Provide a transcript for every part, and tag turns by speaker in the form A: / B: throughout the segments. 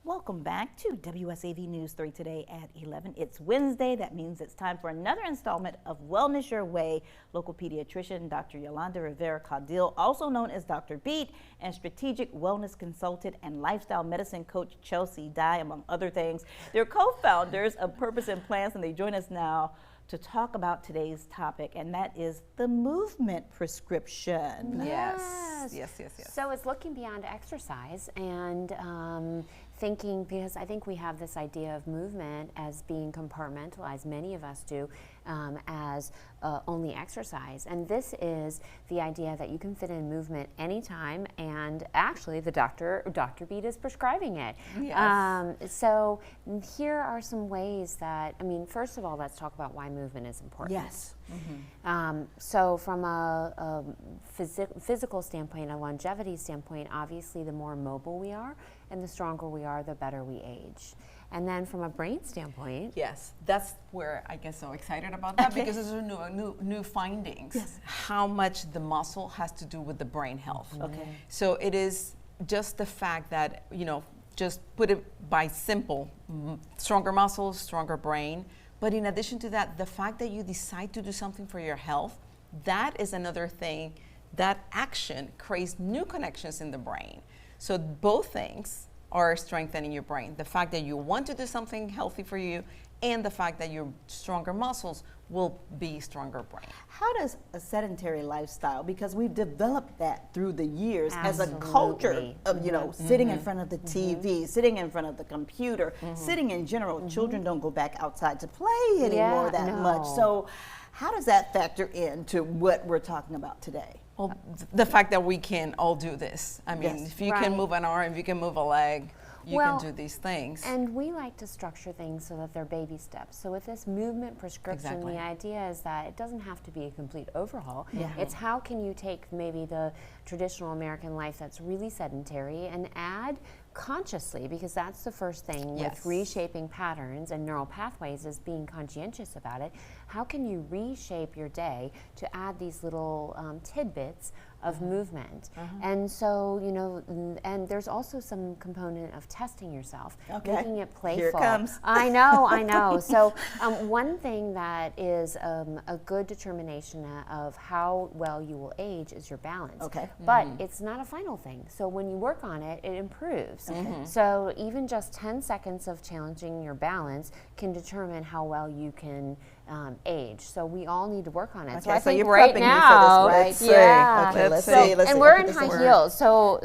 A: Welcome back to WSAV News 3 today at 11. It's Wednesday. That means it's time for another installment of Wellness Your Way. Local pediatrician Dr. Yolanda Rivera-Caudill, also known as Dr. Beet, and strategic wellness consultant and lifestyle medicine coach Chelsea Dye, among other things. They're co-founders of Purpose and Plans, and they join us now to talk about today's topic, and that is the movement prescription.
B: Yes.
C: So it's looking beyond exercise and thinking, because I think we have this idea of movement as being compartmentalized, many of us do, as only exercise. And this is the idea that you can fit in movement anytime, and actually the Dr. Beet is prescribing it.
B: Yes.
C: So here are some ways that, first of all, let's talk about why movement is important.
A: Yes.
C: So from a physical standpoint, a longevity standpoint, obviously the more mobile we are and the stronger we are, the better we age. And then from a brain standpoint.
B: Yes, that's where I get so excited about that, because there's new findings.
A: Yes.
B: How much the muscle has to do with the brain health.
A: Okay.
B: So it is just the fact that, just put it by simple, stronger muscles, stronger brain. But in addition to that, the fact that you decide to do something for your health, that is another thing. That action creates new connections in the brain. So both things are strengthening your brain. The fact that you want to do something healthy for you, and the fact that your stronger muscles will be stronger brain.
A: How does a sedentary lifestyle, because we've developed that through the years as a
C: Absolutely.
A: culture of, sitting in front of the TV, sitting in front of the computer, sitting in general. Children don't go back outside to play anymore much. So how does that factor into what we're talking about today?
B: Well, the fact that we can all do this. If you can move an arm, if you can move a leg, you can do these things.
C: And we like to structure things so that they're baby steps. So with this movement prescription, the idea is that it doesn't have to be a complete overhaul. It's how can you take maybe the traditional American life that's really sedentary and add consciously, because that's the first thing with reshaping patterns and neural pathways, is being conscientious about it. How can you reshape your day to add these little tidbits of movement? And so, and there's also some component of testing yourself, making it playful.
A: Here it comes.
C: I know. So one thing that is a good determination of how well you will age is your balance. But it's not a final thing. So when you work on it, it improves. So even just 10 seconds of challenging your balance can determine how well you can age. So we all need to work on it. So I think
A: you're
C: right
A: prepping
C: now,
A: me for this, right? Okay, let's see.
C: And we're in high heels, so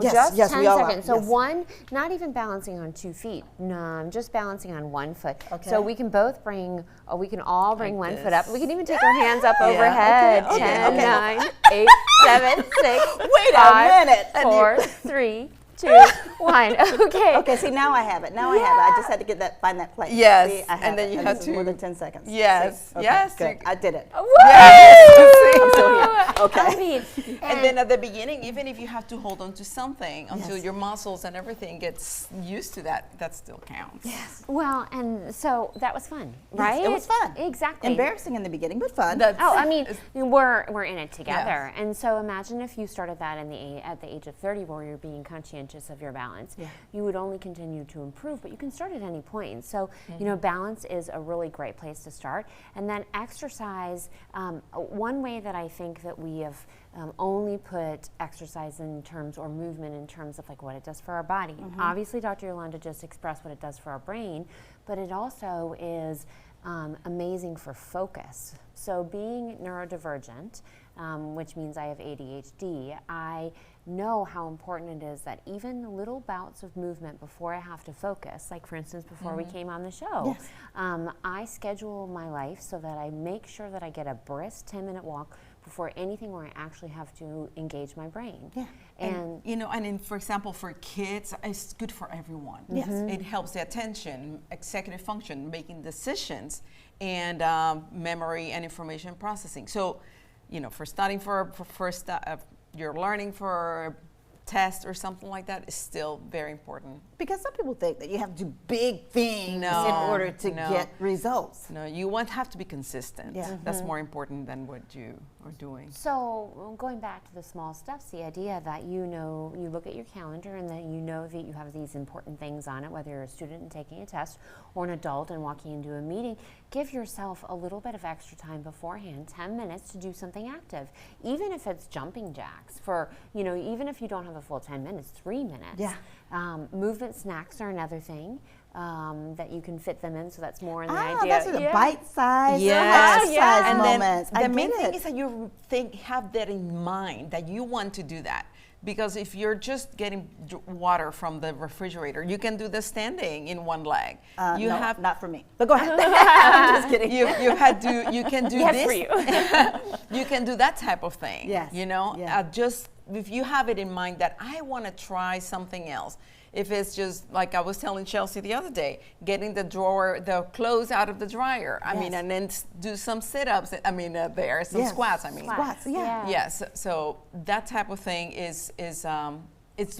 C: just 10
A: we all are.
C: seconds. So one, not even balancing on 2 feet, no, just balancing on 1 foot. So we can both bring, we can all bring one foot up. We can even take our hands up overhead. 10, 9, 8, 7, 6,
A: Wait
C: 5,
A: a minute.
C: 4, 3, 2, 1. Okay.
A: See, now I have it. I just had to find that place.
B: Yes.
A: See, I have
B: And then
A: it.
B: you have
A: this
B: to.
A: is more than 10 seconds.
B: Yes.
A: See? Okay,
B: Yes.
A: good. I did it.
C: I'm
A: still here. Okay.
B: And then at the beginning, even if you have to hold on to something until your muscles and everything gets used to that still counts.
A: Yes.
C: Well, and so that was fun, right?
A: Yes, it was fun.
C: Exactly.
A: Embarrassing in the beginning, but fun.
C: We're in it together, and so imagine if you started that at the age of 30, where you're being conscientious of your balance. You would only continue to improve, but you can start at any point. So balance is a really great place to start, and then exercise. One way that I think that we have only put exercise in terms, or movement in terms of like what it does for our body. Obviously, Dr. Yolanda just expressed what it does for our brain, but it also is amazing for focus. So being neurodivergent, which means I have ADHD, I know how important it is that even little bouts of movement before I have to focus, like for instance before we came on the show, I schedule my life so that I make sure that I get a brisk 10-minute walk before anything where I actually have to engage my brain.
B: And for example, for kids, it's good for everyone. It helps the attention, executive function, making decisions, and memory and information processing. So, for studying you're learning for test or something like that is still very important.
A: Because some people think that you have to do big things in order to get results.
B: No, you have to be consistent. That's more important than what you or doing?
C: So going back to the small steps, the idea that you look at your calendar and that you know that you have these important things on it, whether you're a student and taking a test or an adult and walking into a meeting, give yourself a little bit of extra time beforehand, 10 minutes to do something active. Even if it's jumping jacks for, even if you don't have a full 10 minutes, 3 minutes.
A: Yeah.
C: Movement snacks are another thing. That you can fit them in, so that's more in the idea.
A: That's a bite-sized
B: Yes. And
A: moments.
B: then the main thing is that you have that in mind, that you want to do that. Because if you're just getting water from the refrigerator, you can do the standing in one leg.
A: Not for me. But go ahead. I'm just kidding.
B: You can do this. For you. You can do that type of thing.
A: Yes.
B: Just if you have it in mind that I want to try something else. If it's just like I was telling Chelsea the other day, getting the clothes out of the dryer. I mean, and then do some sit-ups. Some squats.
A: Squats. Yeah.
B: Yes. So that type of thing is it's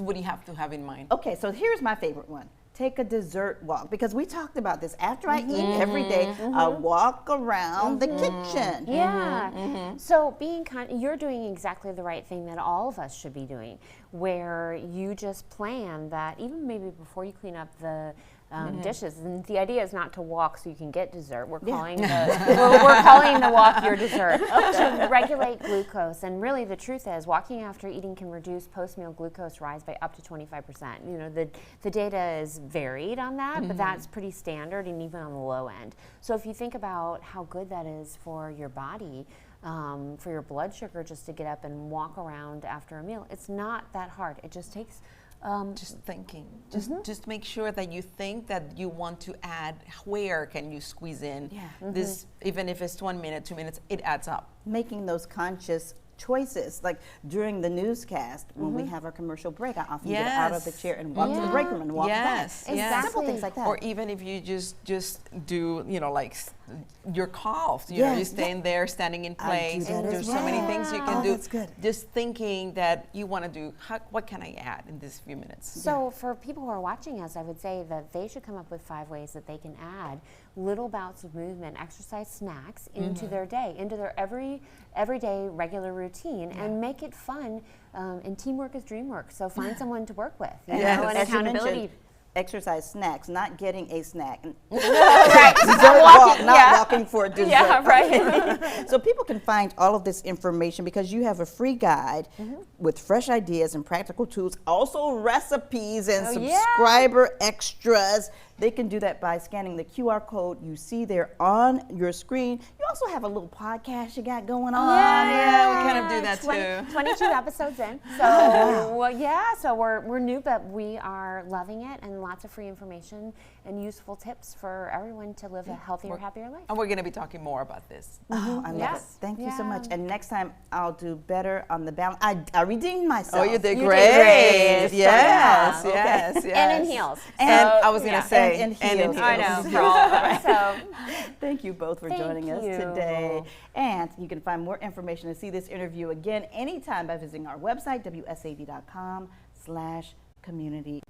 B: what you have to have in mind.
A: Okay, so here's my favorite one. Take a dessert walk, because we talked about this. After I eat every day, I walk around the kitchen.
C: Yeah. So you're doing exactly the right thing that all of us should be doing, where you just plan that even maybe before you clean up the dishes. And the idea is not to walk so you can get dessert. We're calling we're calling the walk your dessert. To regulate glucose. And really the truth is walking after eating can reduce post-meal glucose rise by up to 25%. The data is varied on that, but that's pretty standard and even on the low end. So if you think about how good that is for your body, for your blood sugar, just to get up and walk around after a meal, it's not that hard. It just takes
B: just thinking. Just make sure that you think that you want to add, where can you squeeze in this, even if it's 1 minute, 2 minutes, it adds up.
A: Making those conscious choices, like during the newscast when we have our commercial break, I often get out of the chair and walk to the break room and walk back.
C: Exactly.
A: Simple things like that.
B: Or even if you just do, like your calf, you stand there standing in place. There's so many things you can do.
A: That's good.
B: Just thinking that you want to do, what can I add in this few minutes?
C: So for people who are watching us, I would say that they should come up with 5 ways that they can add little bouts of movement, exercise, snacks into their day, into their everyday regular routine, and make it fun. And teamwork is dream work. So find someone to work with. And accountability.
A: Exercise, snacks, not getting a snack.
C: Right.
A: Not walking for a dessert.
C: Yeah, right.
A: So people can find all of this information because you have a free guide with fresh ideas and practical tools, also recipes and subscriber extras. They can do that by scanning the QR code you see there on your screen. You also have a little podcast you got going on.
B: Yeah, we kind of do that too.
C: 22 episodes in. So, so we're new, but we are loving it, and lots of free information and useful tips for everyone to live a healthier, happier life.
B: And we're going to be talking more about this.
A: Oh, I love it. Thank you so much. And next time I'll do better on the balance. I redeemed myself.
B: Oh, you did great. Yes.
C: And in heels.
B: And I was going to say,
A: and heels.
C: I know, for all of us. So
A: thank you both for joining us today. And you can find more information and see this interview again anytime by visiting our website, wsav.com/community